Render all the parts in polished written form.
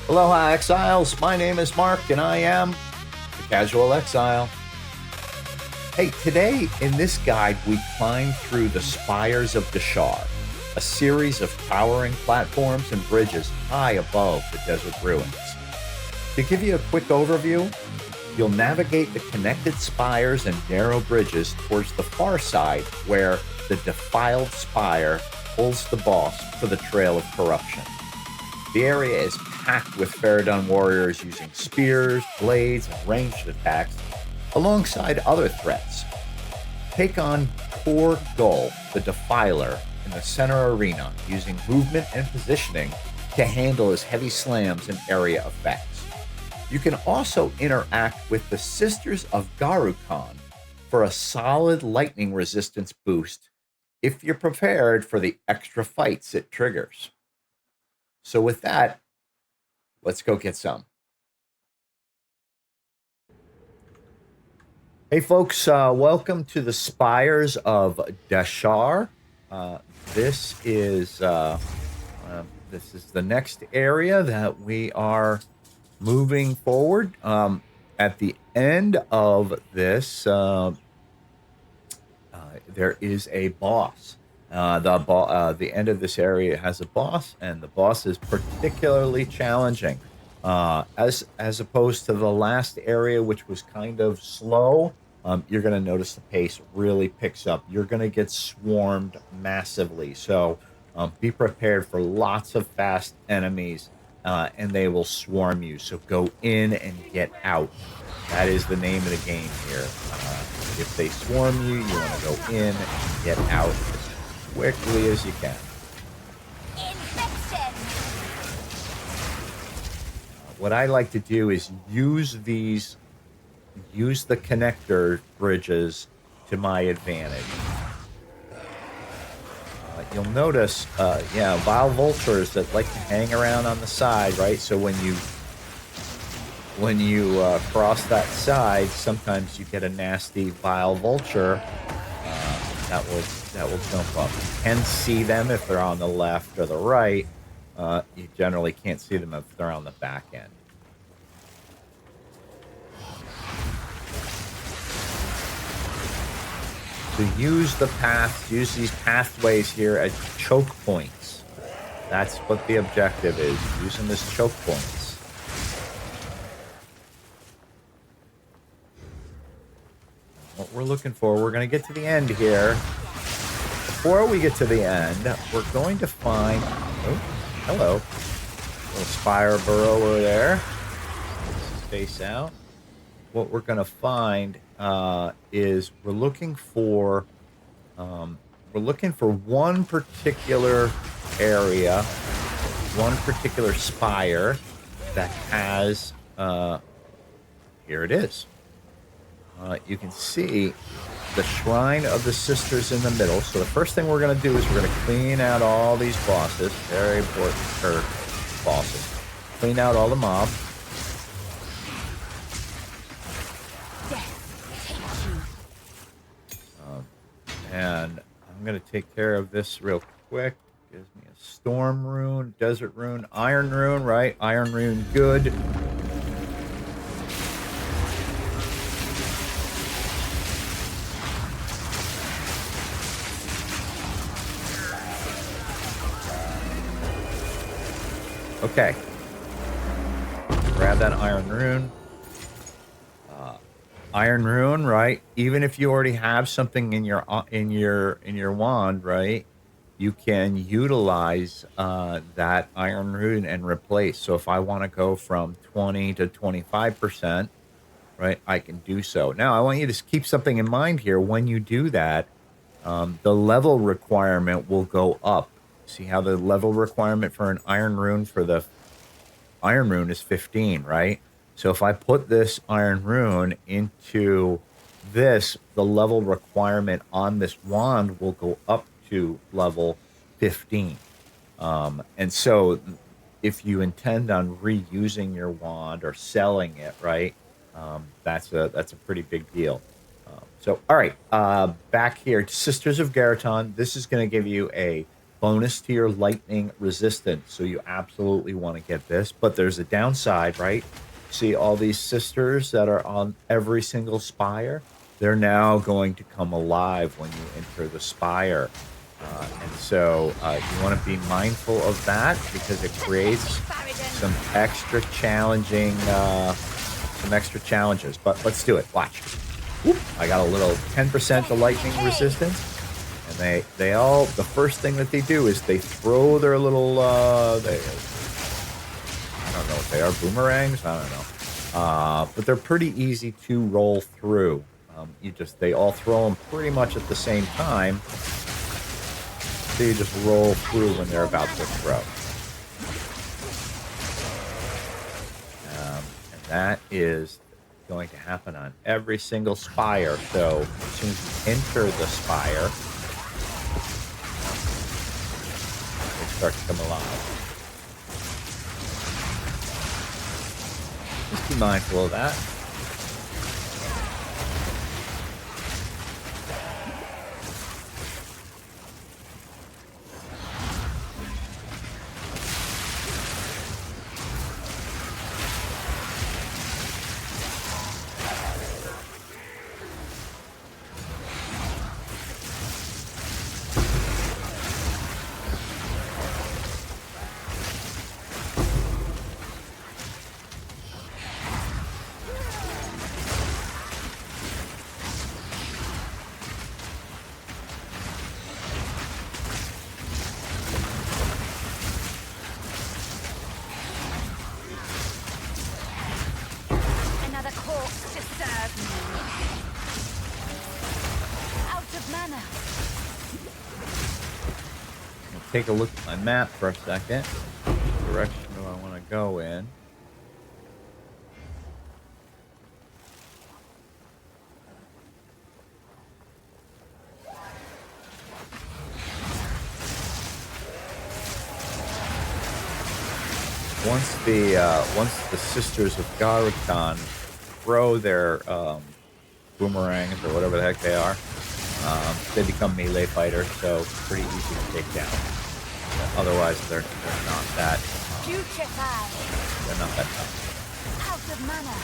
Aloha Exiles, my name is Mark and I am the Casual Exile. Hey, today in this guide we climb through the Spires of Deshar, a series of towering platforms and bridges high above the desert ruins. To give you a quick overview, you'll navigate the connected spires and narrow bridges towards the far side where the Defiled Spire holds the boss for the Trail of Corruption. The area is packed with Faridun warriors using spears, blades, and ranged attacks, alongside other threats. Take on Tor Gul, the Defiler, in the center arena, using movement and positioning to handle his heavy slams and area effects. You can also interact with the Sisters of Garukhan for a solid lightning resistance boost if you're prepared for the extra fights it triggers. So with that, let's go get some. Hey folks, welcome to the Spires of Deshar. This is the next area that we are moving forward. At the end of this, there is a boss. The end of this area has a boss, and the boss is particularly challenging. As opposed to the last area, which was kind of slow, you're going to notice the pace really picks up. You're going to get swarmed massively, so be prepared for lots of fast enemies, and they will swarm you. So go in and get out. That is the name of the game here. If they swarm you, you want to go in and get out quickly as you can. What I like to do is use the connector bridges to my advantage. You'll notice, vile vultures that like to hang around on the side, right? So when you cross that side, sometimes you get a nasty vile vulture that will jump up. You can see them if they're on the left or the right. You generally can't see them if they're on the back end. So use these pathways here as choke points. That's what the objective is, using this choke points. What we're looking for, we're going to get to the end here. Before we get to the end, we're going to find... Oh, hello. Little spire burrower there. Space out. What we're going to find is we're looking for one particular area, one particular spire that has... here it is. You can see the Shrine of the Sisters in the middle. So the first thing we're going to do is we're going to clean out all these bosses. Very important for bosses. Clean out all the mobs. And I'm going to take care of this real quick. Gives me a storm rune, desert rune, iron rune, right? Iron rune, good. Okay. Grab that iron rune. Iron rune, right? Even if you already have something in your wand, right? You can utilize that iron rune and replace. So if I want to go from 20 to 25%, right? I can do so. Now I want you to keep something in mind here. When you do that, the level requirement will go up. See how the level requirement for an iron rune is 15, right? So if I put this iron rune into this, the level requirement on this wand will go up to level 15. And so if you intend on reusing your wand or selling it, right, that's a pretty big deal. So, all right, back here, Sisters of Garukhan. This is going to give you a bonus to your lightning resistance. So you absolutely want to get this. But there's a downside, right? See all these sisters that are on every single spire? They're now going to come alive when you enter the spire. And so you want to be mindful of that because it creates some extra challenging, some extra challenges. But let's do it. Watch. Whoop. I got a little 10% to lightning resistance. And they all, the first thing that they do is they throw their little, I don't know if they are boomerangs. I don't know. But they're pretty easy to roll through. They all throw them pretty much at the same time. So you just roll through when they're about to throw. And that is going to happen on every single spire. So as soon as you enter the spire, they start to come alive. Just be mindful of that. Take a look at my map for a second. What direction do I want to go in? Once the Sisters of Garukhan throw their boomerangs or whatever the heck they are, they become melee fighters, so pretty easy to take down. Otherwise, they're not that. They're not that tough. Out of mana.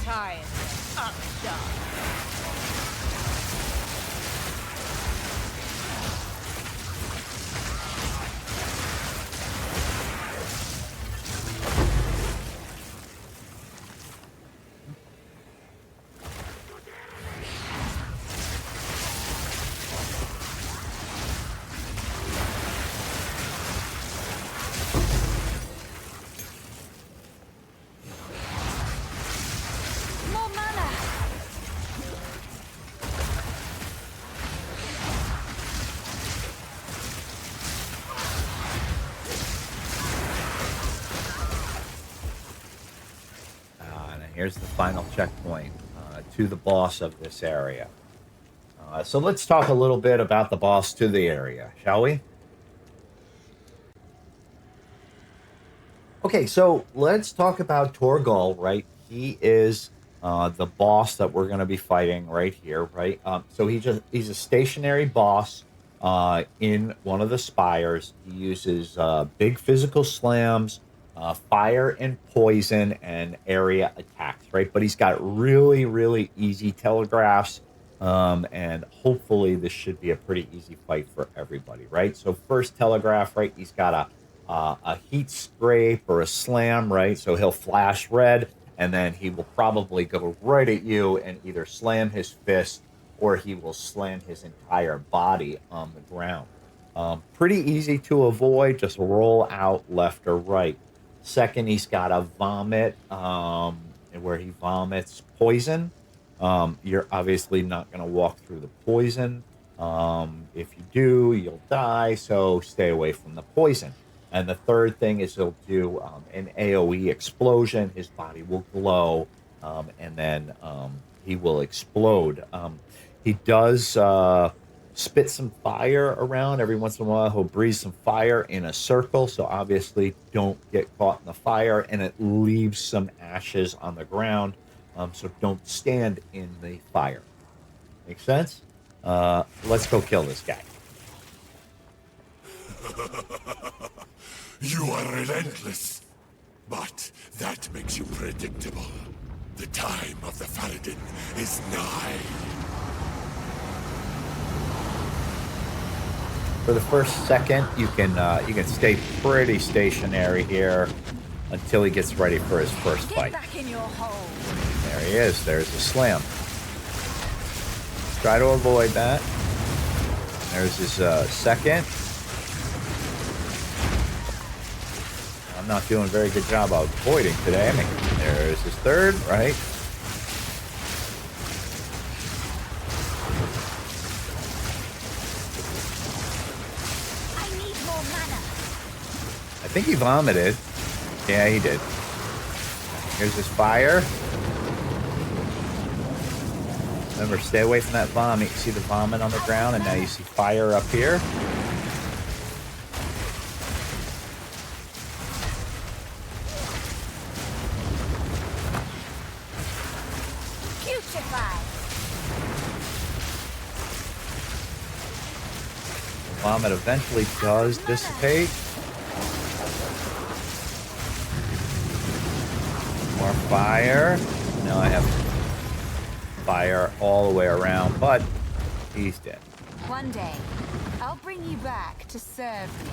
Time up, done. Here's the final checkpoint to the boss of this area. So let's talk a little bit about the boss to the area, shall we? Okay, so let's talk about Tor Gul, right? He is the boss that we're going to be fighting right here, right? So he's a stationary boss in one of the spires. He uses big physical slams, fire and poison, and area attacks, right? But he's got really, really easy telegraphs, and hopefully this should be a pretty easy fight for everybody, right? So first telegraph, right? He's got a heat scrape or a slam, right? So he'll flash red, and then he will probably go right at you and either slam his fist or he will slam his entire body on the ground. Pretty easy to avoid. Just roll out left or right. Second, he's got a vomit, where he vomits poison. You're obviously not going to walk through the poison. If you do, you'll die, so stay away from the poison. And the third thing is he'll do an AoE explosion. His body will glow, and then he will explode. He does spit some fire around. Every once in a while, he'll breathe some fire in a circle. So obviously, don't get caught in the fire, and it leaves some ashes on the ground. So don't stand in the fire. Make sense? Let's go kill this guy. You are relentless, but that makes you predictable. The time of the Faridun is nigh. For the first second, you can stay pretty stationary here until he gets ready for his first fight. Get back in your hole. There he is. There's the slam. Try to avoid that. There's his second. I'm not doing a very good job of avoiding today. I mean, there's his third, right? I need more mana. I think he vomited. Yeah, he did. Here's his fire. Remember, stay away from that vomit. You see the vomit on the ground, and now you see fire up here. Putrefy. The vomit eventually does dissipate. More fire. Now I have fire all the way around, but he's dead. One day, I'll bring you back to serve me.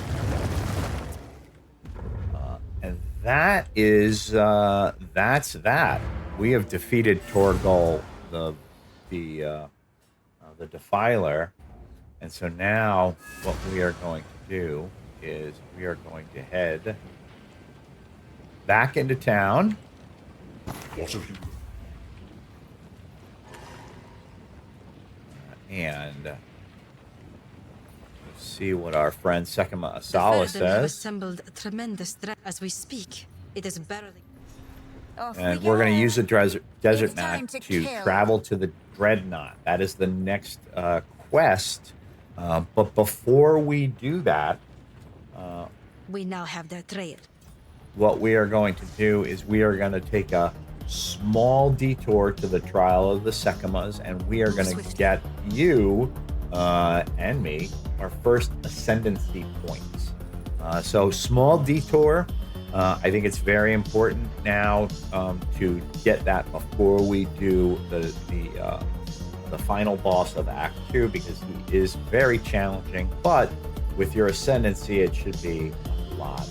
And that is that's that. We have defeated Tor Gul, the Defiler, and so now what we are going to do is we are going to head back into town. What of you? And see what our friend Sekima The Asala Faridun have says. assembled a tremendous threat as we speak. It is barely. Off And we we're going go. to use the desert It's time map to to kill. travel to the Dreadnought. That is the next quest. But before we do that, We now have their trail. what we are going to do is we are going to take a small detour to the Trial of the Sekimas, and we are going to get you and me our first ascendancy points. So small detour. I think it's very important now to get that before we do the final boss of Act 2, because he is very challenging. But with your ascendancy, it should be a lot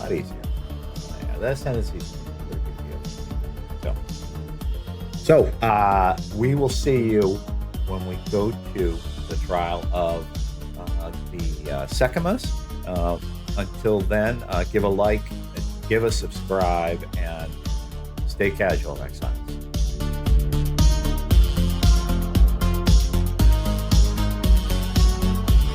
easier. Yeah, the ascendancy is a pretty big deal. So we will see you when we go to the trial of the Sekimas. Until then, give a like, give a subscribe, and stay casual, Exiles.